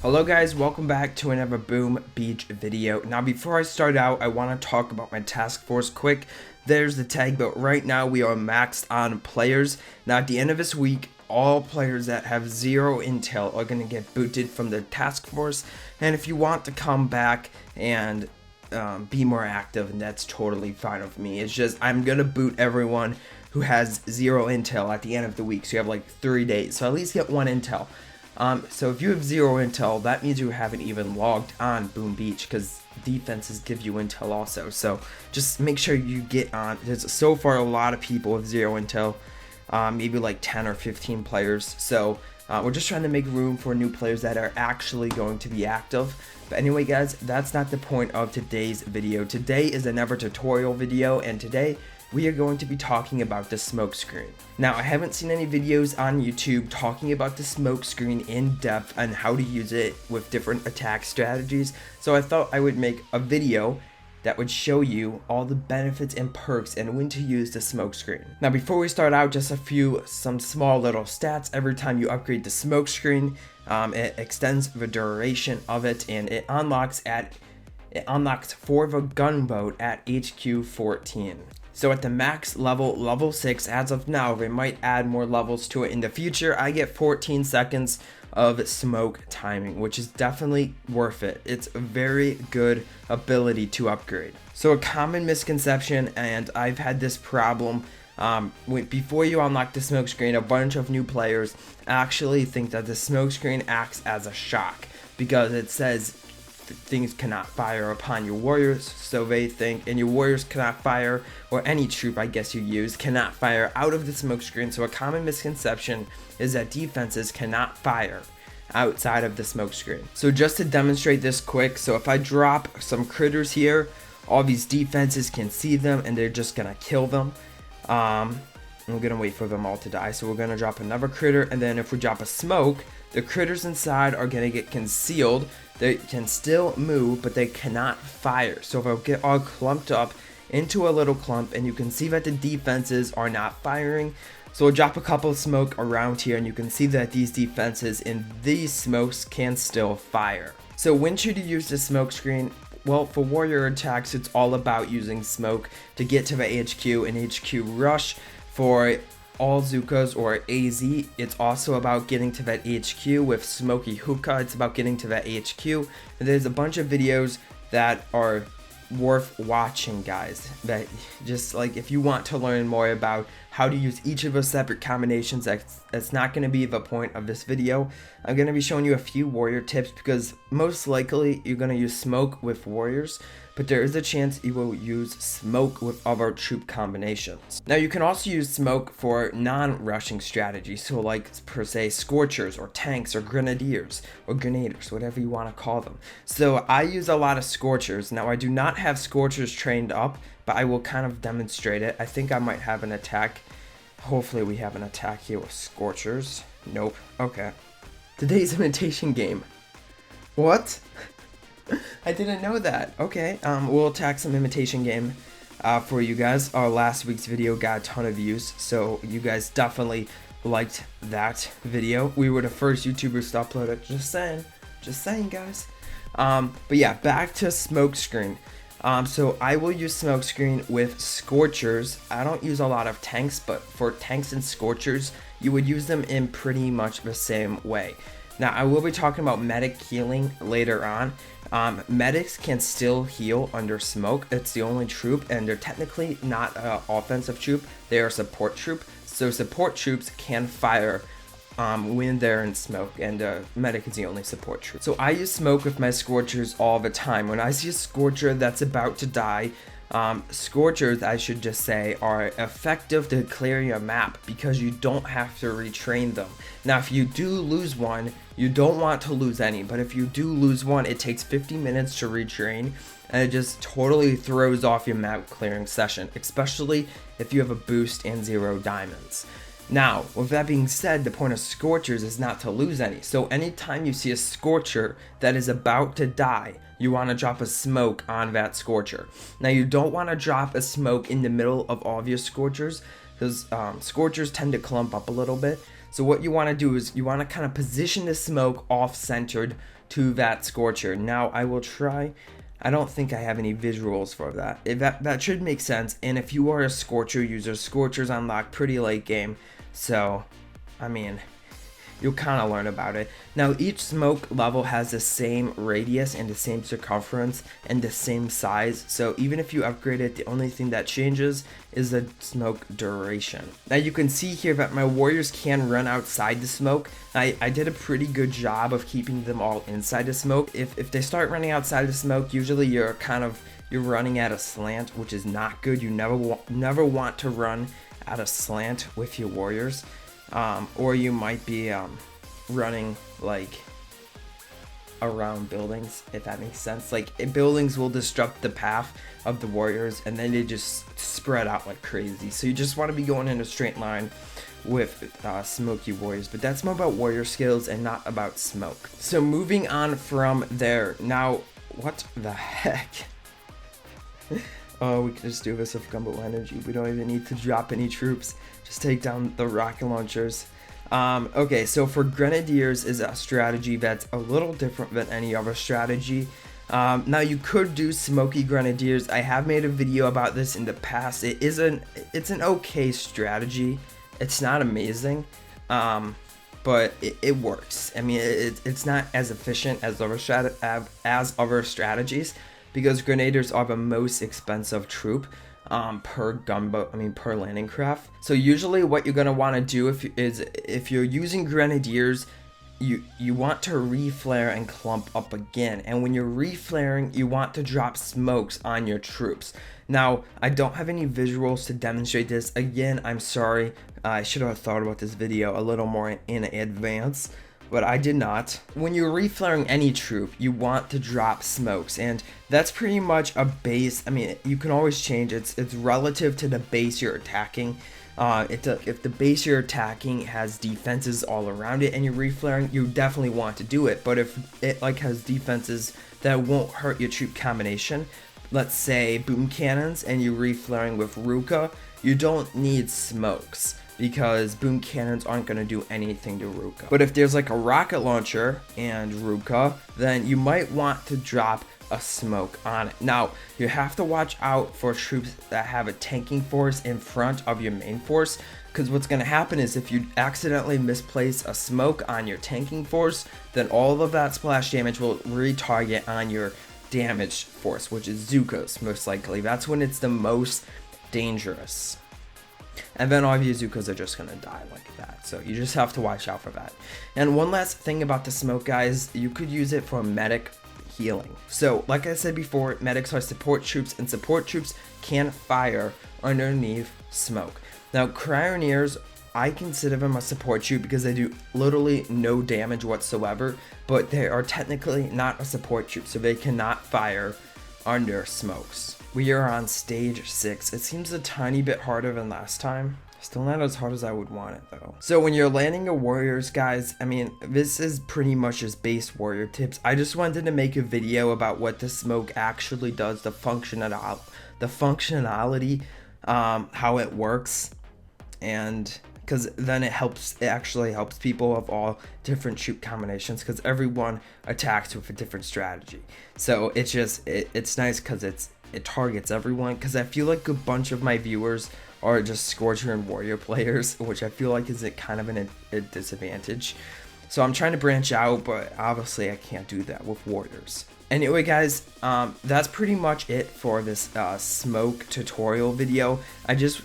Hello guys, welcome back to another Boom Beach video. Now before I start out, I want to talk about my task force quick. There's the tag, but right now we are maxed on players. Now at the end of this week, all players that have 0 intel are going to get booted from the task force. And if you want to come back and be more active, and that's totally fine with me. It's just I'm going to boot everyone who has 0 intel at the end of the week. So you have like 3 days. So at least get 1 intel. So if you have 0 intel, that means you haven't even logged on Boom Beach, because defenses give you intel also. So just make sure you get on. There's so far a lot of people with 0 intel, maybe like 10 or 15 players. So we're just trying to make room for new players that are actually going to be active. But anyway guys, that's not the point of today's video. Today is another tutorial video, and today we are going to be talking about the smoke screen. Now, I haven't seen any videos on YouTube talking about the smoke screen in depth and how to use it with different attack strategies, so I thought I would make a video that would show you all the benefits and perks and when to use the smoke screen. Now, before we start out, just some small little stats. Every time you upgrade the smoke screen, it extends the duration of it, and it unlocks for the Gunboat at HQ 14. So at the max level, level 6 as of now. They might add more levels to it in the future. I get 14 seconds of smoke timing, which is definitely worth it. It's a very good ability to upgrade. So a common misconception, and I've had this problem, before you unlock the smoke screen, a bunch of new players actually think that the smoke screen acts as a shock, because it says things cannot fire upon your warriors, so they think, and your warriors cannot fire, or any troop I guess you use cannot fire out of the smoke screen. So a common misconception is that defenses cannot fire outside of the smoke screen. So just to demonstrate this quick, so if I drop some critters here, all these defenses can see them and they're just gonna kill them. We're gonna wait for them all to die. So we're gonna drop another critter, and then if we drop a smoke, the critters inside are gonna get concealed. They can still move, but they cannot fire. So they'll get all clumped up into a little clump, and you can see that the defenses are not firing. So we'll drop a couple of smoke around here, and you can see that these defenses in these smokes can still fire. So when should you use the smoke screen? Well, for warrior attacks, it's all about using smoke to get to the HQ and HQ rush. For all Zukas or AZ, it's also about getting to that HQ. With Smoky Hookah, it's about getting to that HQ. And there's a bunch of videos that are worth watching, guys, that just like, if you want to learn more about how to use each of those separate combinations, that's not going to be the point of this video. I'm going to be showing you a few warrior tips, because most likely you're going to use smoke with warriors, but there is a chance you will use smoke with other troop combinations. Now, you can also use smoke for non-rushing strategies, so like per se scorchers or tanks or grenadiers or grenaders, whatever you want to call them. So I use a lot of scorchers. Now, I do not have scorchers trained up, but I will kind of demonstrate it. I think I might have an attack. Hopefully we have an attack here with scorchers. Nope. Okay. Today's imitation game. What? I didn't know that. Okay, we'll attack some imitation game for you guys. Our last week's video got a ton of views, so you guys definitely liked that video. We were the first YouTubers to upload it. Just saying, guys. But yeah, back to smoke screen. So I will use smoke screen with scorchers. I don't use a lot of tanks, but for tanks and scorchers, you would use them in pretty much the same way. Now, I will be talking about medic healing later on. Medics can still heal under smoke. It's the only troop, and they're technically not an offensive troop. They are a support troop. So support troops can fire when they're in smoke, and medic is the only support troop. So I use smoke with my scorchers all the time. When I see a scorcher that's about to die, scorchers, I should just say, are effective to clear your map, because you don't have to retrain them. Now, if you do lose one, you don't want to lose any, but if you do lose one, it takes 50 minutes to retrain, and it just totally throws off your map clearing session, especially if you have a boost and 0 diamonds. Now, with that being said, the point of scorchers is not to lose any. So anytime you see a scorcher that is about to die, you want to drop a smoke on that scorcher. Now, you don't want to drop a smoke in the middle of all of your scorchers, because scorchers tend to clump up a little bit. So what you want to do is you want to kind of position the smoke off-centered to that Scorcher. Now I will try. I don't think I have any visuals for that. That should make sense. And if you are a Scorcher user, Scorchers unlock pretty late game. So, I mean, you'll kind of learn about it. Now, each smoke level has the same radius and the same circumference and the same size. So even if you upgrade it, the only thing that changes is the smoke duration. Now you can see here that my warriors can run outside the smoke. I did a pretty good job of keeping them all inside the smoke. If they start running outside the smoke, usually you're running at a slant, which is not good. You never want to run at a slant with your warriors. Or you might be running like around buildings, if that makes sense. Like buildings will disrupt the path of the warriors and then they just spread out like crazy. So you just want to be going in a straight line with smoky warriors. But that's more about warrior skills and not about smoke. So moving on from there. Now, what the heck? Oh, we can just do this with Gunboat energy. We don't even need to drop any troops. Just take down the rocket launchers. Okay, so for Grenadiers is a strategy that's a little different than any other strategy. Now you could do Smoky Grenadiers. I have made a video about this in the past. It's an okay strategy. It's not amazing, but it works. I mean, it's not as efficient as other strategies, because Grenadiers are the most expensive troop per gunboat, per landing craft. So usually what you're gonna want to do if you're using Grenadiers, you want to reflare and clump up again. And when you're reflaring, you want to drop smokes on your troops. Now, I don't have any visuals to demonstrate this. Again, I'm sorry. I should have thought about this video a little more in advance, but I did not. When you're reflaring any troop, you want to drop smokes, and that's pretty much a base. I mean, you can always change it. It's relative to the base you're attacking. If the base you're attacking has defenses all around it and you're reflaring, you definitely want to do it. But if it has defenses that won't hurt your troop combination, let's say boom cannons, and you're reflaring with Ruka, you don't need smokes, because boom cannons aren't going to do anything to Ruka. But if there's like a rocket launcher and Ruka, then you might want to drop a smoke on it. Now, you have to watch out for troops that have a tanking force in front of your main force, because what's going to happen is if you accidentally misplace a smoke on your tanking force, then all of that splash damage will retarget on your damaged force, which is Zuko's most likely. That's when it's the most dangerous. And then all of your Zuko's are just gonna die like that. So you just have to watch out for that. And one last thing about the smoke, guys, you could use it for medic healing. So like I said before, medics are support troops, and support troops can fire underneath smoke. Now, Cryoneers, I consider them a support troop because they do literally no damage whatsoever, but they are technically not a support troop, so they cannot fire under smokes. We are on stage 6. It seems a tiny bit harder than last time. Still not as hard as I would want it though. So when you're landing your warriors, guys, I mean, this is pretty much just base warrior tips. I just wanted to make a video about what the smoke actually does, the functionality, how it works, and because then it actually helps people of all different troop combinations, because everyone attacks with a different strategy. So it's just it's nice because it targets everyone, because I feel like a bunch of my viewers are just Scorcher and Warrior players, which I feel like is kind of a disadvantage. So I'm trying to branch out, but obviously I can't do that with Warriors. Anyway, guys, that's pretty much it for this smoke tutorial video.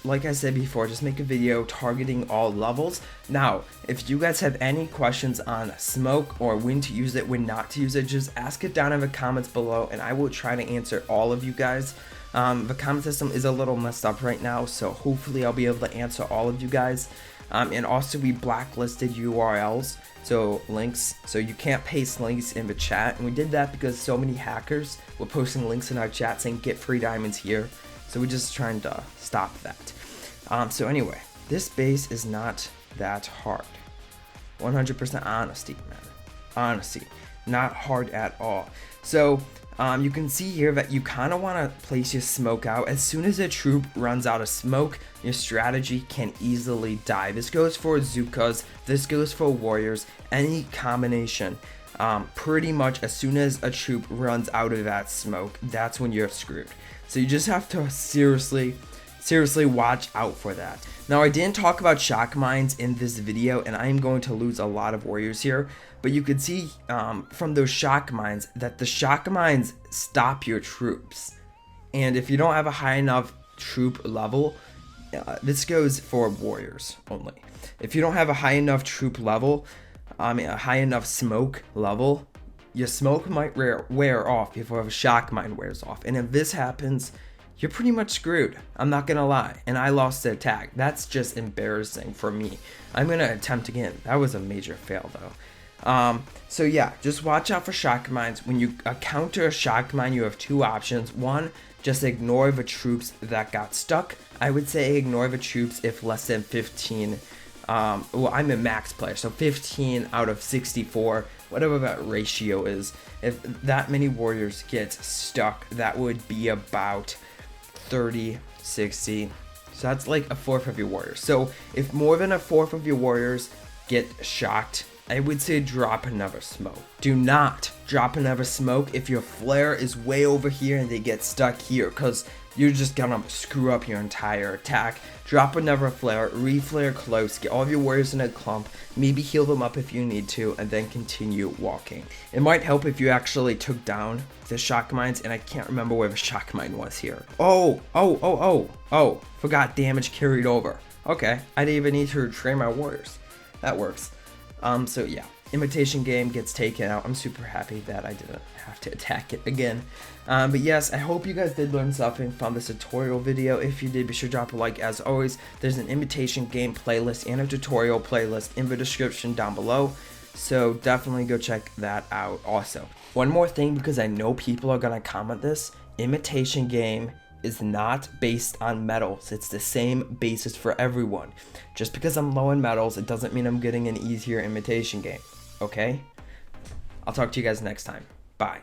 Like I said before, just make a video targeting all levels. Now, if you guys have any questions on smoke or when to use it, when not to use it, just ask it down in the comments below, and I will try to answer all of you guys. The comment system is a little messed up right now, so hopefully I'll be able to answer all of you guys. And also, we blacklisted URLs, so links, so you can't paste links in the chat, and we did that because so many hackers were posting links in our chat saying get free diamonds here, so we're just trying to stop that. So anyway, this base is not that hard. 100% honesty, man. Honesty, not hard at all. So you can see here that you kind of want to place your smoke out. As soon as a troop runs out of smoke, your strategy can easily die. This goes for Zukas, this goes for Warriors, any combination. pretty much as soon as a troop runs out of that smoke, that's when you're screwed. So you just have to seriously watch out for that. Now, I didn't talk about shock mines in this video, and I am going to lose a lot of warriors here, but you could see from those shock mines that the shock mines stop your troops. And if you don't have a high enough troop level, this goes for warriors only. If you don't have a high enough troop level, a high enough smoke level, your smoke might wear off before a shock mine wears off. And if this happens, you're pretty much screwed. I'm not gonna lie. And I lost the attack. That's just embarrassing for me. I'm gonna attempt again. That was a major fail though. So yeah, just watch out for shock mines. When you counter a shock mine, you have two options. One, just ignore the troops that got stuck. I would say ignore the troops if less than 15. Well, I'm a max player, so 15 out of 64, whatever that ratio is. If that many warriors get stuck, that would be about 30, 60. So that's like a fourth of your warriors. So if more than a fourth of your warriors get shocked, I would say drop another smoke. Do not drop another smoke if your flare is way over here and they get stuck here, because you're just gonna screw up your entire attack. Drop another flare, reflare close, get all of your warriors in a clump, maybe heal them up if you need to, and then continue walking. It might help if you actually took down the shock mines, and I can't remember where the shock mine was here. Oh, forgot damage carried over. Okay, I didn't even need to train my warriors. That works. So yeah, imitation game gets taken out. I'm super happy that I didn't have to attack it again. But yes, I hope you guys did learn something from this tutorial video. If you did, be sure to drop a like. As always, there's an imitation game playlist and a tutorial playlist in the description down below, so definitely go check that out. Also, one more thing, because I know people are gonna comment this, imitation game is not based on medals. It's the same basis for everyone. Just because I'm low in medals, it doesn't mean I'm getting an easier imitation game. Okay? I'll talk to you guys next time. Bye.